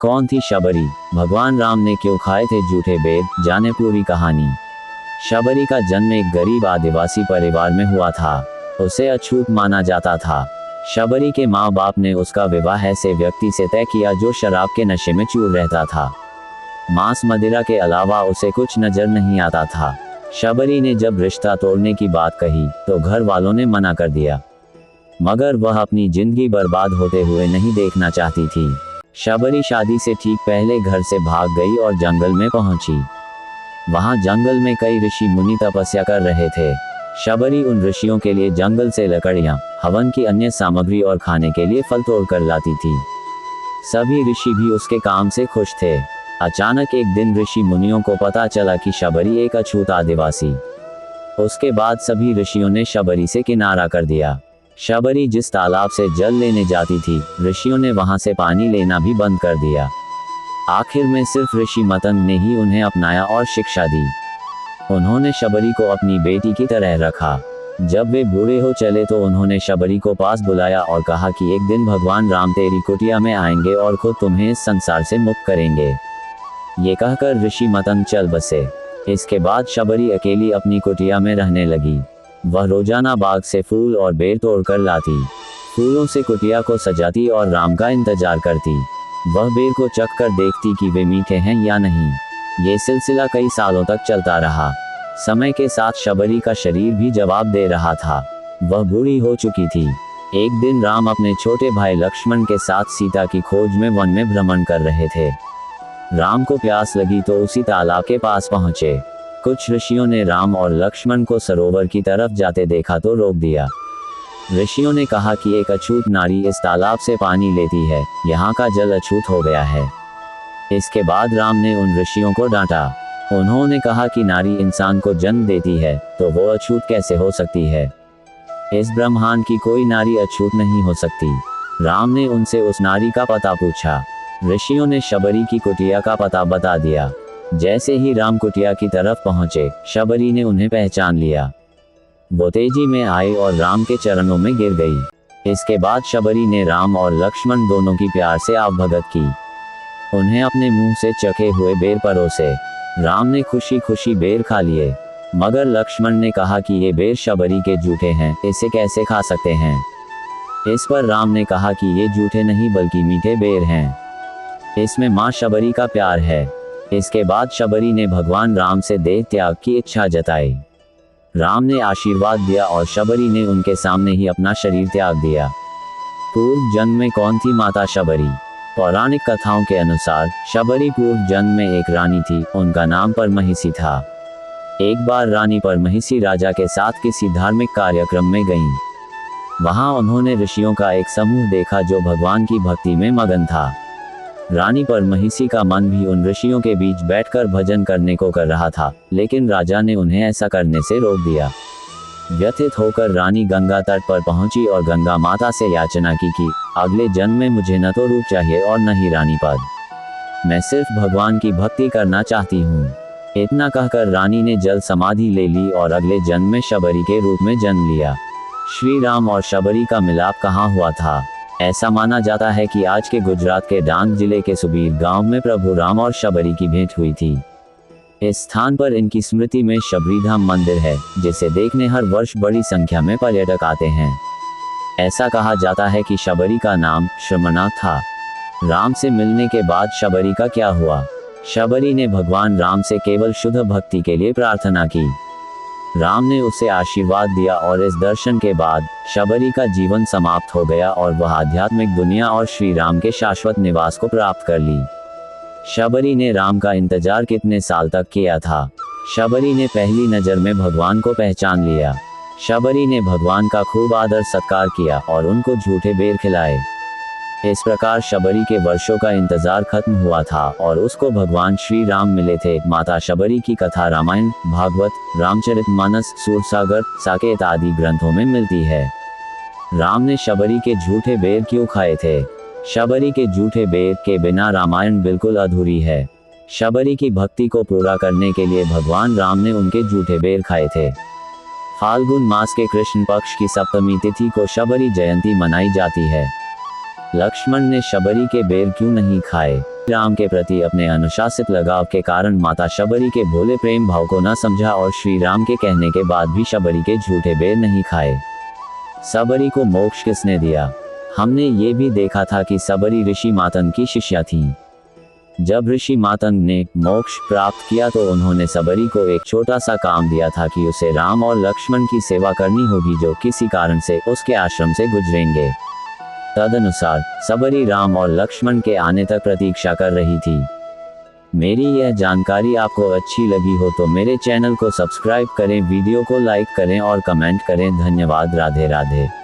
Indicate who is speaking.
Speaker 1: कौन थी शबरी? भगवान राम ने क्यों खाए थे झूठे बेर? जाने पूरी कहानी। शबरी का जन्म एक गरीब आदिवासी परिवार में हुआ था। उसे अछूत माना जाता था। शबरी के माँ बाप ने उसका विवाह ऐसे व्यक्ति से तय किया जो शराब के नशे में चूर रहता था। मांस मदिरा के अलावा उसे कुछ नजर नहीं आता था। शबरी ने जब रिश्ता तोड़ने की बात कही तो घर वालों ने मना कर दिया, मगर वह अपनी जिंदगी बर्बाद होते हुए नहीं देखना चाहती थी। शबरी शादी से ठीक पहले घर से भाग गई और जंगल में पहुंची। वहां जंगल में कई ऋषि मुनि तपस्या कर रहे थे। शबरी उन ऋषियों के लिए जंगल से लकड़ियां, हवन की अन्य सामग्री और खाने के लिए फल तोड़ कर लाती थी। सभी ऋषि भी उसके काम से खुश थे। अचानक एक दिन ऋषि मुनियों को पता चला कि शबरी एक अछूत आदिवासी। उसके बाद सभी ऋषियों ने शबरी से किनारा कर दिया। शबरी जिस तालाब से जल लेने जाती थी, ऋषियों ने वहां से पानी लेना भी बंद कर दिया। आखिर में सिर्फ ऋषि मतंग ने ही उन्हें अपनाया और शिक्षा दी। उन्होंने शबरी को अपनी बेटी की तरह रखा। जब वे बूढ़े हो चले तो उन्होंने शबरी को पास बुलाया और कहा कि एक दिन भगवान राम तेरी कुटिया में आएंगे और खुद तुम्हें इस संसार से मुक्त करेंगे। ये कहकर ऋषि मतंग चल बसे। इसके बाद शबरी अकेली अपनी कुटिया में रहने लगी। वह रोजाना बाग से फूल और बेर तोड़कर लाती, फूलों से कुटिया को सजाती और राम का इंतजार करती। वह बेर को चख कर देखती कि वे मीठे हैं या नहीं। ये सिलसिला कई सालों तक चलता रहा। समय के साथ शबरी का शरीर भी जवाब दे रहा था। वह बूढ़ी हो चुकी थी। एक दिन राम अपने छोटे भाई लक्ष्मण के साथ सीता की खोज में वन में भ्रमण कर रहे थे। राम को प्यास लगी तो उसी तालाब के पास पहुंचे। कुछ ऋषियों ने राम और लक्ष्मण को सरोवर की तरफ जाते देखा तो रोक दिया। ऋषियों ने कहा कि एक अछूत नारी इस तालाब से पानी लेती है, यहाँ का जल अछूत हो गया है। इसके बाद राम ने उन ऋषियों को डांटा। उन्होंने कहा कि नारी इंसान को जन्म देती है तो वो अछूत कैसे हो सकती है? इस ब्रह्मांड की कोई नारी अछूत नहीं हो सकती। राम ने उनसे उस नारी का पता पूछा। ऋषियों ने शबरी की कुटिया का पता बता दिया। जैसे ही राम कुटिया की तरफ पहुंचे, शबरी ने उन्हें पहचान लिया। वो तेजी में आई और राम के चरणों में गिर गई। इसके बाद शबरी ने राम और लक्ष्मण दोनों की प्यार से आवभगत की। उन्हें अपने मुंह से चखे हुए बेर परोसे। राम ने खुशी खुशी बेर खा लिए, मगर लक्ष्मण ने कहा कि ये बेर शबरी के जूठे हैं, इसे कैसे खा सकते हैं? इस पर राम ने कहा कि ये जूठे नहीं बल्कि मीठे बेर हैं। इसमें मां शबरी का प्यार है। इसके बाद शबरी ने भगवान राम से देह त्याग की इच्छा जताई। राम ने आशीर्वाद दिया और शबरी ने उनके सामने ही अपना शरीर त्याग दिया। पूर्व जन्म में कौन थी माता शबरी? पौराणिक कथाओं के अनुसार शबरी पूर्व जन्म में एक रानी थी। उनका नाम परमहिषी था। एक बार रानी परमहिषी राजा के साथ किसी धार्मिक कार्यक्रम में गईं। वहां उन्होंने ऋषियों का एक समूह देखा जो भगवान की भक्ति में मगन था। रानी परमहिषी का मन भी उन ऋषियों के बीच बैठकर भजन करने को कर रहा था, लेकिन राजा ने उन्हें ऐसा करने से रोक दिया। व्यथित होकर रानी गंगा तट पर पहुंची और गंगा माता से याचना की कि अगले जन्म में मुझे न तो रूप चाहिए और न ही रानी पद। मैं सिर्फ भगवान की भक्ति करना चाहती हूँ। इतना कहकर रानी ने जल समाधि ले ली और अगले जन्म में शबरी के रूप में जन्म लिया। श्री राम और शबरी का मिलाप कहाँ हुआ था? ऐसा माना जाता है कि आज के गुजरात के डांग जिले के सुबीर गांव में प्रभु राम और शबरी की भेंट हुई थी। इस स्थान पर इनकी स्मृति में शबरीधाम मंदिर है, जिसे देखने हर वर्ष बड़ी संख्या में पर्यटक आते हैं। ऐसा कहा जाता है कि शबरी का नाम श्रमणा था। राम से मिलने के बाद शबरी का क्या हुआ? शबरी ने भगवान राम से केवल शुद्ध भक्ति के लिए प्रार्थना की। राम ने उसे आशीर्वाद दिया और इस दर्शन के बाद शबरी का जीवन समाप्त हो गया और वह आध्यात्मिक दुनिया और श्री राम के शाश्वत निवास को प्राप्त कर ली। शबरी ने राम का इंतजार कितने साल तक किया था? शबरी ने पहली नजर में भगवान को पहचान लिया। शबरी ने भगवान का खूब आदर सत्कार किया और उनको झूठे बेर खिलाए। इस प्रकार शबरी के वर्षों का इंतजार खत्म हुआ था और उसको भगवान श्री राम मिले थे। माता शबरी की कथा रामायण, भागवत, रामचरितमानस, सूरसागर, साकेत आदि ग्रंथों में मिलती है। राम ने शबरी के झूठे बेर क्यों खाए थे? शबरी के झूठे बेर के बिना रामायण बिल्कुल अधूरी है। शबरी की भक्ति को पूरा करने के लिए भगवान राम ने उनके झूठे बेर खाए थे। फाल्गुन मास के कृष्ण पक्ष की सप्तमी तिथि को शबरी जयंती मनाई जाती है। लक्ष्मण ने शबरी के बेर क्यों नहीं खाए? राम के प्रति अपने अनुशासित लगाव के कारण माता शबरी के भोले प्रेम भाव को न समझा और श्री राम के कहने के बाद भी शबरी के झूठे बेर नहीं खाए। शबरी को मोक्ष किसने दिया? हमने ये भी देखा था कि शबरी ऋषि मातंग की शिष्या थी। जब ऋषि मातंग ने मोक्ष प्राप्त किया तो उन्होंने शबरी को एक छोटा सा काम दिया था कि उसे राम और लक्ष्मण की सेवा करनी होगी जो किसी कारण से उसके आश्रम से गुजरेंगे। तदनुसार शबरी राम और लक्ष्मण के आने तक प्रतीक्षा कर रही थी। मेरी यह जानकारी आपको अच्छी लगी हो तो मेरे चैनल को सब्सक्राइब करें, वीडियो को लाइक करें और कमेंट करें। धन्यवाद। राधे राधे।